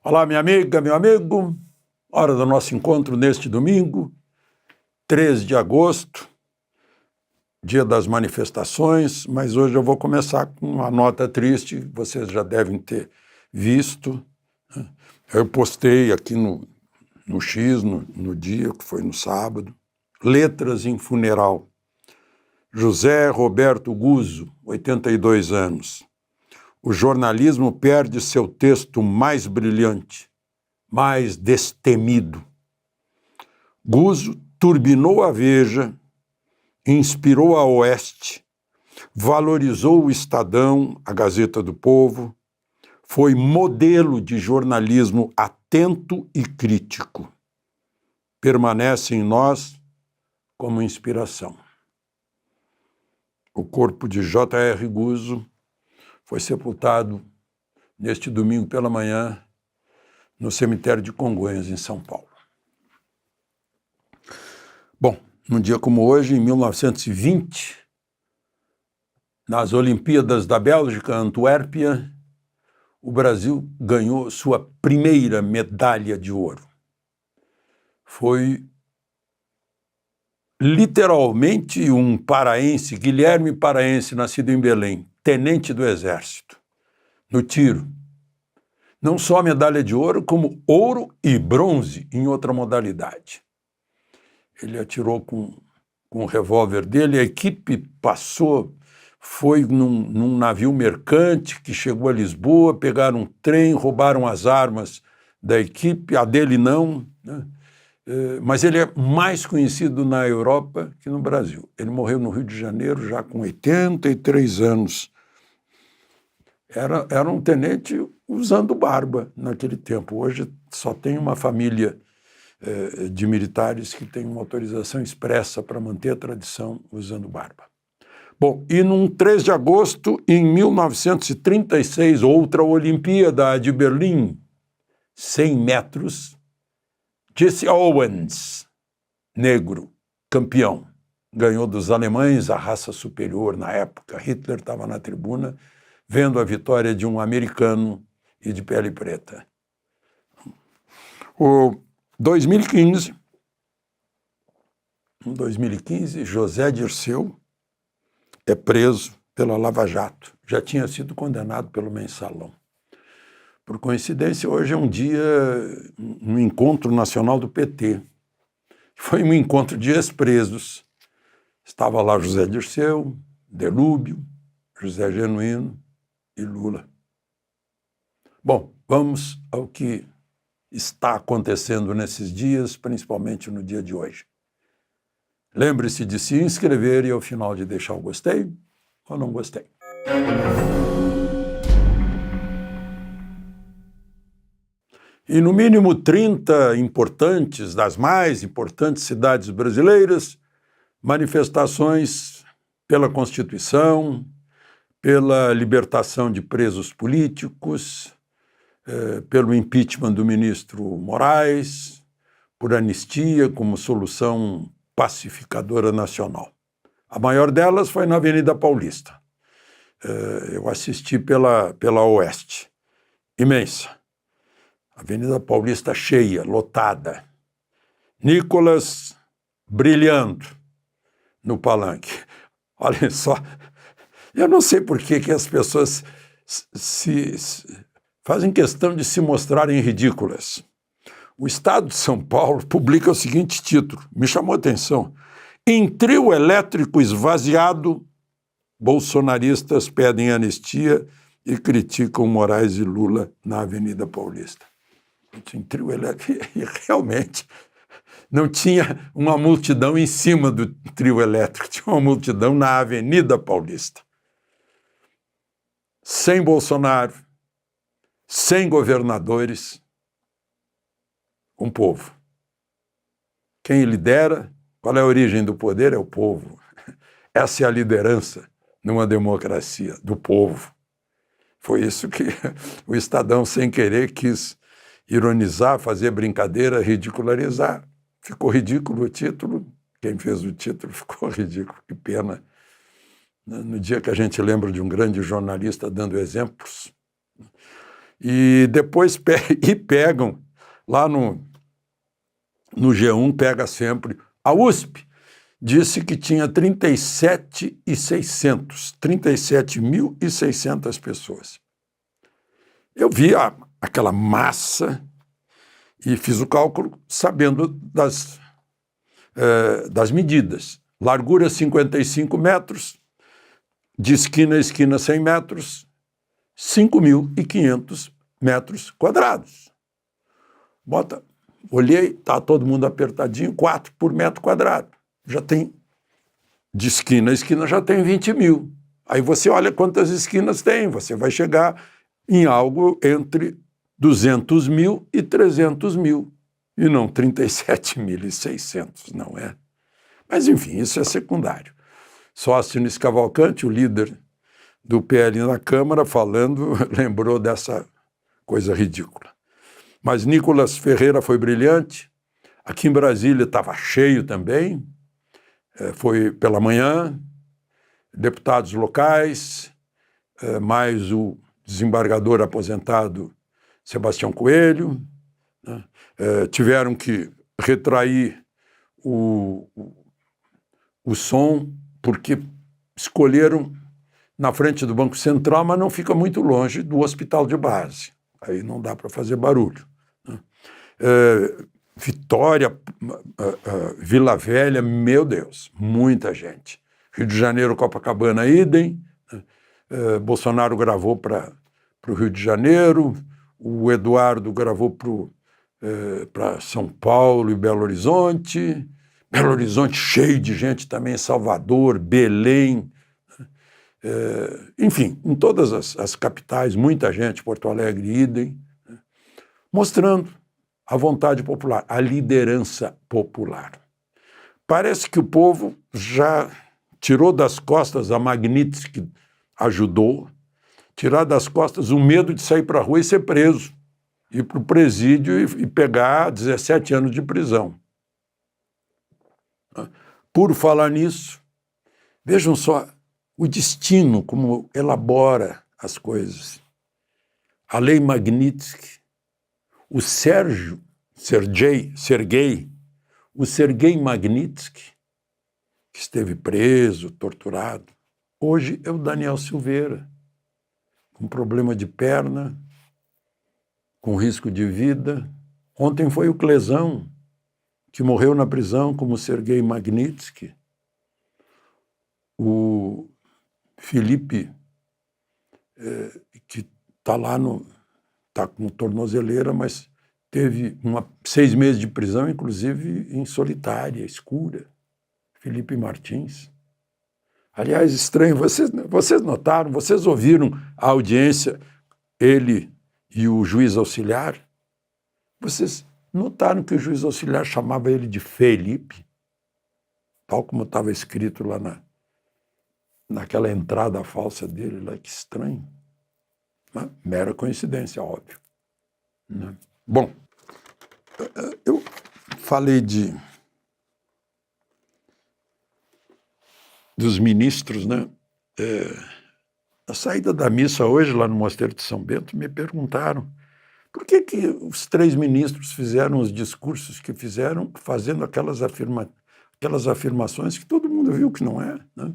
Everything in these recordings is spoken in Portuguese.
Olá, minha amiga, meu amigo. Hora do nosso encontro neste domingo, 13 de agosto, dia das manifestações, mas hoje eu vou começar com uma nota triste, vocês já devem ter visto. Eu postei aqui no X, no dia, que foi no sábado, letras em funeral. José Roberto Guzzo, 82 anos. O jornalismo perde seu texto mais brilhante, mais destemido. Guzzo turbinou a Veja, inspirou a Oeste, valorizou o Estadão, a Gazeta do Povo, foi modelo de jornalismo atento e crítico. Permanece em nós como inspiração. O corpo de J.R. Guzzo foi sepultado neste domingo pela manhã no cemitério de Congonhas, em São Paulo. Bom, num dia como hoje, em 1920, nas Olimpíadas da Bélgica, Antuérpia, o Brasil ganhou sua primeira medalha de ouro. Foi literalmente um paraense, Guilherme Paraense, nascido em Belém, tenente do Exército, no tiro. Não só a medalha de ouro, como ouro e bronze em outra modalidade. Ele atirou com o revólver dele, a equipe passou, foi num navio mercante que chegou a Lisboa, pegaram um trem, roubaram as armas da equipe, a dele não, né? Mas ele é mais conhecido na Europa que no Brasil. Ele morreu no Rio de Janeiro já com 83 anos. Era um tenente usando barba naquele tempo. Hoje só tem uma família de militares que tem uma autorização expressa para manter a tradição usando barba. Bom, e num 3 de agosto, em 1936, outra Olimpíada, a de Berlim, 100 metros, Jesse Owens, negro, campeão, ganhou dos alemães, a raça superior na época. Hitler estava na tribuna vendo a vitória de um americano e de pele preta. Em 2015, José Dirceu é preso pela Lava Jato. Já tinha sido condenado pelo Mensalão. Por coincidência, hoje é um dia, um encontro nacional do PT. Foi um encontro de ex-presos. Estava lá José Dirceu, Delúbio, José Genuíno e Lula. Bom, vamos ao que está acontecendo nesses dias, principalmente no dia de hoje. Lembre-se de se inscrever e ao final de deixar o gostei ou não gostei. E no mínimo 30 importantes, das mais importantes cidades brasileiras, manifestações pela Constituição, pela libertação de presos políticos, pelo impeachment do ministro Moraes, por anistia como solução pacificadora nacional. A maior delas foi na Avenida Paulista. Eu assisti pela Oeste. Imensa. Avenida Paulista cheia, lotada. Nicolas brilhando no palanque. Olha só, eu não sei por que as pessoas fazem questão de se mostrarem ridículas. O Estado de São Paulo publica o seguinte título, me chamou a atenção. Em trio elétrico esvaziado, bolsonaristas pedem anistia e criticam Moraes e Lula na Avenida Paulista. Em trio elétrico, e realmente não tinha uma multidão em cima do trio elétrico, tinha uma multidão na Avenida Paulista. Sem Bolsonaro, sem governadores, um povo. Quem lidera, qual é a origem do poder? É o povo. Essa é a liderança numa democracia, do povo. Foi isso que o Estadão, sem querer, quis ironizar, fazer brincadeira, ridicularizar. Ficou ridículo o título, quem fez o título ficou ridículo, que pena. No dia que a gente lembra de um grande jornalista dando exemplos, E depois pegam, lá no G1, pega sempre. A USP disse que tinha 37.600 pessoas. Eu vi aquela massa e fiz o cálculo sabendo das medidas. Largura 55 metros, de esquina a esquina 100 metros, 5.500 metros quadrados. Olhei, está todo mundo apertadinho, 4 por metro quadrado. Já tem, de esquina a esquina já tem 20 mil. Aí você olha quantas esquinas tem, você vai chegar em algo entre 200 mil e 300 mil, e não 37.600, não é? Mas, enfim, isso é secundário. Sóstenes Cavalcante, o líder do PL na Câmara, falando, lembrou dessa coisa ridícula. Mas Nicolas Ferreira foi brilhante. Aqui em Brasília estava cheio também. Foi pela manhã, deputados locais, mais o desembargador aposentado Sebastião Coelho, né? Tiveram que retrair o som, porque escolheram na frente do Banco Central, mas não fica muito longe do hospital de base. Aí não dá para fazer barulho, né? Vitória, Vila Velha, meu Deus, muita gente. Rio de Janeiro, Copacabana, idem. Bolsonaro gravou para o Rio de Janeiro, o Eduardo gravou para São Paulo e Belo Horizonte. Belo Horizonte cheio de gente também, Salvador, Belém. Enfim, em todas as capitais, muita gente, Porto Alegre, idem, né? Mostrando a vontade popular, a liderança popular. Parece que o povo já tirou das costas a Magnitsky, ajudou, tirar das costas o medo de sair para a rua e ser preso, ir para o presídio e pegar 17 anos de prisão. Por falar nisso, vejam só o destino, como elabora as coisas. A lei Magnitsky, o Sergei Magnitsky, que esteve preso, torturado, hoje é o Daniel Silveira, com problema de perna, com risco de vida. Ontem foi o Clesão, que morreu na prisão como Sergei Magnitsky. O Felipe, que está lá está com tornozeleira, mas teve 6 meses de prisão, inclusive em solitária, escura. Felipe Martins. Aliás, estranho, vocês notaram, vocês ouviram a audiência, ele e o juiz auxiliar? Vocês notaram que o juiz auxiliar chamava ele de Felipe? Tal como estava escrito lá naquela entrada falsa dele, lá, que estranho. Uma mera coincidência, óbvio, né? Bom, eu falei dos ministros, né? Na saída da missa hoje, lá no Mosteiro de São Bento, me perguntaram por que os 3 ministros fizeram os discursos que fizeram, fazendo aquelas afirmações que todo mundo viu que não é, né?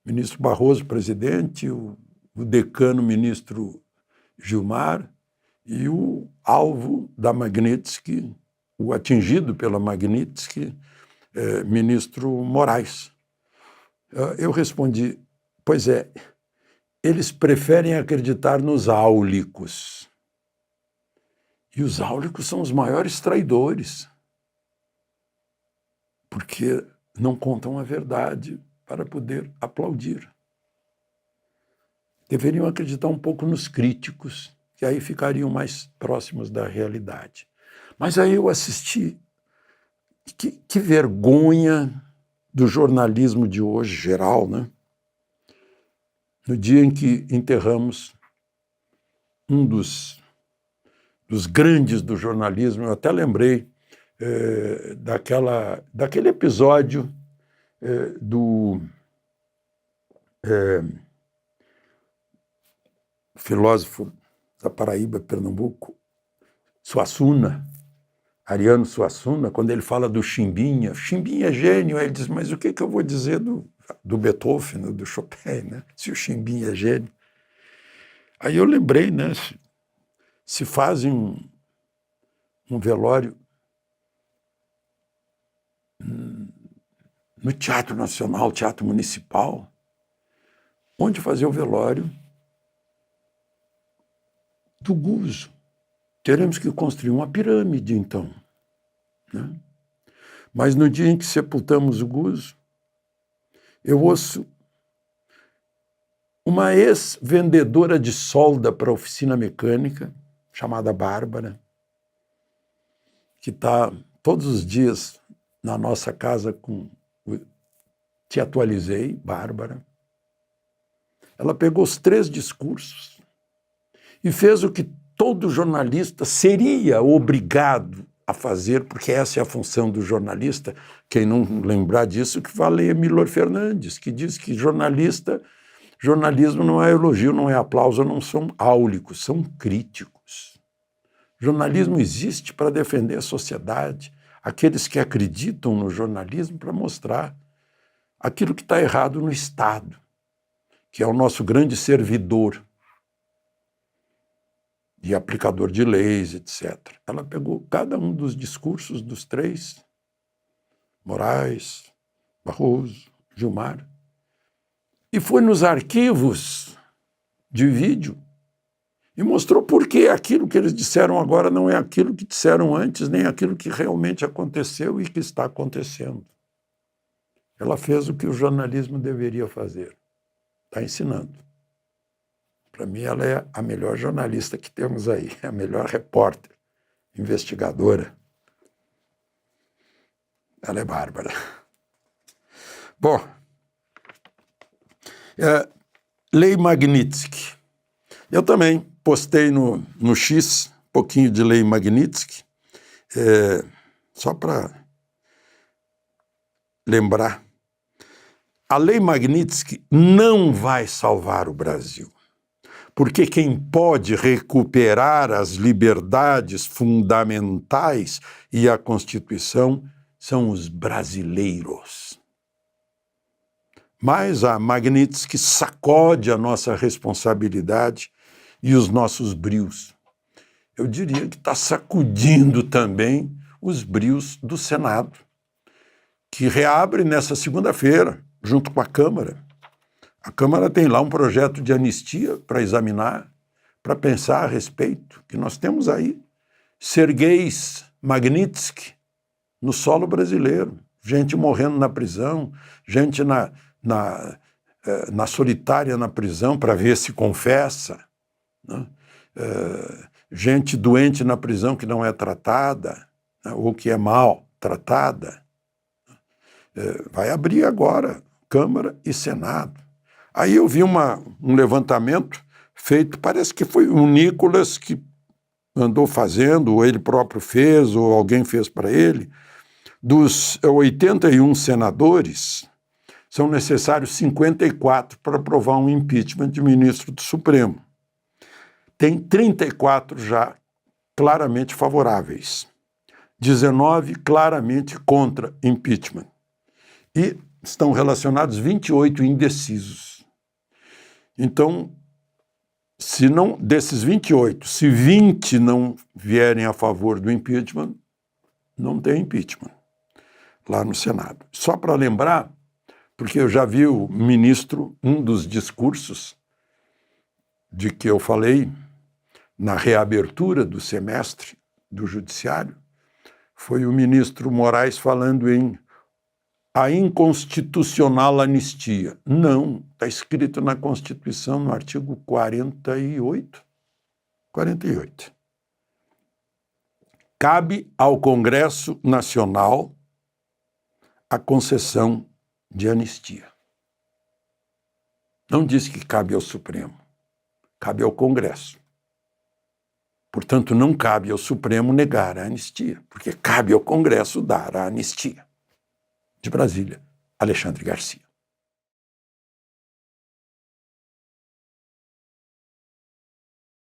Ministro Barroso, presidente, o decano, ministro Gilmar, e o alvo da Magnitsky, o atingido pela Magnitsky, ministro Moraes. Eu respondi, pois é, eles preferem acreditar nos áulicos. E os áulicos são os maiores traidores, porque não contam a verdade para poder aplaudir. Deveriam acreditar um pouco nos críticos, que aí ficariam mais próximos da realidade. Mas aí eu assisti, que vergonha do jornalismo de hoje, geral, né? No dia em que enterramos um dos grandes do jornalismo, eu até lembrei daquele episódio do filósofo da Paraíba, Pernambuco, Suassuna, Ariano Suassuna, quando ele fala do Chimbinha, Chimbinha é gênio, aí ele diz, mas o que eu vou dizer do Beethoven, do Chopin, né? Se o Chimbinha é gênio. Aí eu lembrei, né? Se fazem um velório no Teatro Nacional, Teatro Municipal, onde fazer o velório do Guzo. Teremos que construir uma pirâmide, então. Né? Mas no dia em que sepultamos o Guzo, eu ouço uma ex-vendedora de solda para a oficina mecânica, chamada Bárbara, que está todos os dias na nossa casa com... Te atualizei, Bárbara. Ela pegou os 3 discursos e fez o que todo jornalista seria obrigado a fazer, porque essa é a função do jornalista. Quem não lembrar disso, que vá ler Milor Fernandes, que diz que jornalismo não é elogio, não é aplauso, não são áulicos, são críticos. Jornalismo existe para defender a sociedade, aqueles que acreditam no jornalismo para mostrar aquilo que está errado no Estado, que é o nosso grande servidor e aplicador de leis, etc. Ela pegou cada um dos discursos dos 3, Moraes, Barroso, Gilmar, e foi nos arquivos de vídeo e mostrou por que aquilo que eles disseram agora não é aquilo que disseram antes, nem aquilo que realmente aconteceu e que está acontecendo. Ela fez o que o jornalismo deveria fazer. Está ensinando. Para mim, ela é a melhor jornalista que temos aí, a melhor repórter, investigadora. Ela é bárbara. Bom, Lei Magnitsky. Eu também postei no X um pouquinho de Lei Magnitsky, só para lembrar. A Lei Magnitsky não vai salvar o Brasil, porque quem pode recuperar as liberdades fundamentais e a Constituição são os brasileiros. Mas a Magnitsky sacode a nossa responsabilidade e os nossos brios. Eu diria que está sacudindo também os brios do Senado, que reabre nessa segunda-feira, junto com a Câmara. A Câmara tem lá um projeto de anistia para examinar, para pensar a respeito, que nós temos aí Sergei Magnitsky no solo brasileiro, gente morrendo na prisão, gente na solitária na prisão para ver se confessa, né? Gente doente na prisão que não é tratada, né? Ou que é mal tratada. Vai abrir agora Câmara e Senado. Aí eu vi um levantamento feito, parece que foi o Nicolas que andou fazendo, ou ele próprio fez, ou alguém fez para ele. Dos 81 senadores, são necessários 54 para aprovar um impeachment de ministro do Supremo. Tem 34 já claramente favoráveis, 19 claramente contra impeachment. E estão relacionados 28 indecisos. Então, se não, desses 28, se 20 não vierem a favor do impeachment, não tem impeachment lá no Senado. Só para lembrar, porque eu já vi o ministro, um dos discursos de que eu falei na reabertura do semestre do Judiciário, foi o ministro Moraes falando em a inconstitucional anistia. Não, está escrito na Constituição, no artigo 48. 48. Cabe ao Congresso Nacional a concessão de anistia. Não diz que cabe ao Supremo, cabe ao Congresso. Portanto, não cabe ao Supremo negar a anistia, porque cabe ao Congresso dar a anistia. De Brasília, Alexandre Garcia.